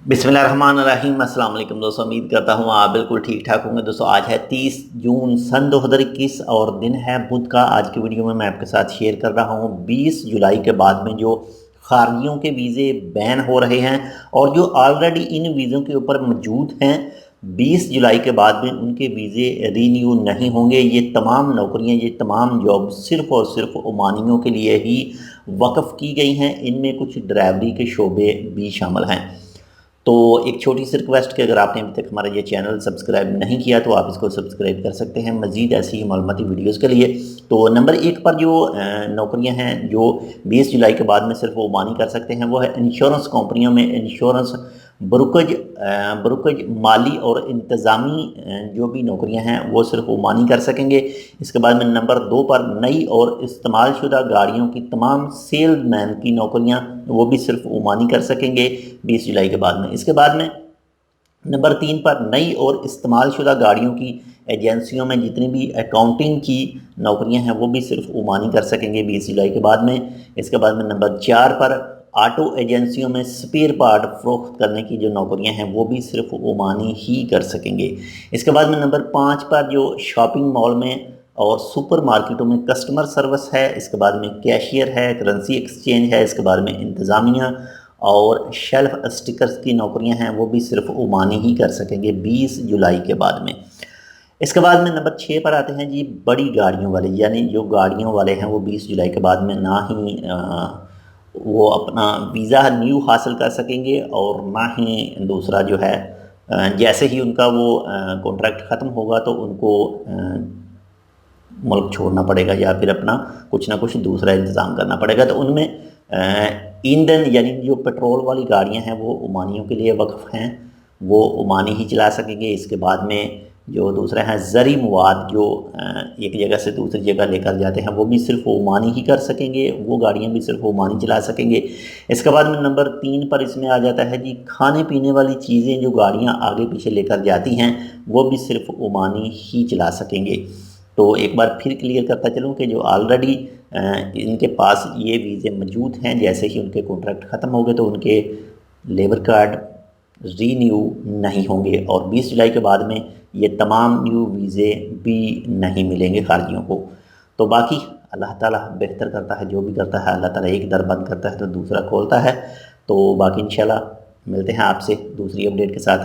बिस्मिल्लाहिर्रहमानिर्रहीम। अस्सलाम वालेकुम दोस्तों, उम्मीद करता हूँ आप बिल्कुल ठीक ठाक होंगे। दोस्तों आज है 30 जून सन 2021 और दिन है बुध का। आज की वीडियो में मैं आपके साथ शेयर कर रहा हूँ 20 जुलाई के बाद में जो खारजियों के वीज़े बैन हो रहे हैं और जो ऑलरेडी इन वीज़ों के ऊपर मौजूद हैं 20 जुलाई के बाद में उनके वीज़े रीन्यू नहीं होंगे। ये तमाम नौकरियां, ये तमाम जॉब सिर्फ़ और सिर्फ ओमानियों के लिए ही वक़फ़ की गई हैं। इनमें कुछ ड्राइवरी के शोबे भी शामिल हैं। तो एक छोटी सी रिक्वेस्ट कि अगर आपने अभी तक हमारा ये चैनल सब्सक्राइब नहीं किया तो आप इसको सब्सक्राइब कर सकते हैं मज़ीद ऐसी ही मालूमाती वीडियोज़ के लिए। तो नंबर 1 पर जो नौकरियां हैं जो 20 जुलाई के बाद में सिर्फ वो मानी कर सकते हैं वो है इंश्योरेंस कंपनियों में इंश्योरेंस ब्रोकज माली और इंतज़ामी जो भी नौकरियां हैं वो सिर्फ वो मानी कर सकेंगे। इसके बाद में नंबर 2 पर नई और इस्तेमाल शुदा गाड़ियों की तमाम सेल्समैन की नौकरियां वो भी सिर्फ वो मानी कर सकेंगे 20 जुलाई के बाद में। इसके बाद में नंबर 3 पर नई और इस्तेमाल शुदा गाड़ियों की एजेंसियों में जितनी भी अकाउंटिंग की नौकरियां हैं वो भी सिर्फ ओमानी कर सकेंगे 20 जुलाई के बाद में। इसके बाद में नंबर 4 पर ऑटो एजेंसियों में स्पेयर पार्ट फ़रोख्त करने की जो नौकरियां हैं वो भी सिर्फ ओमानी ही कर सकेंगे। इसके बाद में नंबर 5 पर जो शॉपिंग मॉल में और सुपर मार्केटों में कस्टमर सर्विस है। इसके बाद में कैशियर है, करेंसी एक्सचेंज है। इसके बाद में इंतज़ामिया और शेल्फ स्टिकर्स की नौकरियां हैं वो भी सिर्फ ओमानी ही कर सकेंगे 20 जुलाई के बाद में। इसके बाद में नंबर 6 पर आते हैं जी बड़ी गाड़ियों वाले, यानी जो गाड़ियों वाले हैं वो 20 जुलाई के बाद में ना ही वो अपना वीज़ा न्यू हासिल कर सकेंगे और ना ही दूसरा जो है जैसे ही उनका वो कॉन्ट्रैक्ट ख़त्म होगा तो उनको मुल्क छोड़ना पड़ेगा या फिर अपना कुछ ना कुछ दूसरा इंतज़ाम करना पड़ेगा। तो उनमें ईंधन यानी जो पेट्रोल वाली गाड़ियां हैं वो ओमानियों के लिए वक्फ़ हैं, वो ओमानी ही चला सकेंगे। इसके बाद में जो दूसरा है ज़री मवाद जो एक जगह से दूसरी जगह लेकर जाते हैं वो भी सिर्फ ओमानी ही कर सकेंगे, वो गाड़ियां भी सिर्फ ओमानी चला सकेंगे। इसके बाद में नंबर 3 पर इसमें आ जाता है जी खाने पीने वाली चीज़ें जो गाड़ियाँ आगे पीछे लेकर जाती हैं वो भी सिर्फ ओमानी ही चला सकेंगे। तो एक बार फिर क्लियर करता चलूँ कि जो ऑलरेडी इनके पास ये वीज़े मौजूद हैं, जैसे ही उनके कॉन्ट्रैक्ट ख़त्म हो गए तो उनके लेबर कार्ड रीन्यू नहीं होंगे और 20 जुलाई के बाद में ये तमाम न्यू वीज़े भी नहीं मिलेंगे खारजियों को। तो बाकी अल्लाह ताला बेहतर करता है, जो भी करता है अल्लाह ताला एक दर बंद करता है तो दूसरा खोलता है। तो बाकी इंशाल्लाह मिलते हैं आपसे दूसरी अपडेट के साथ।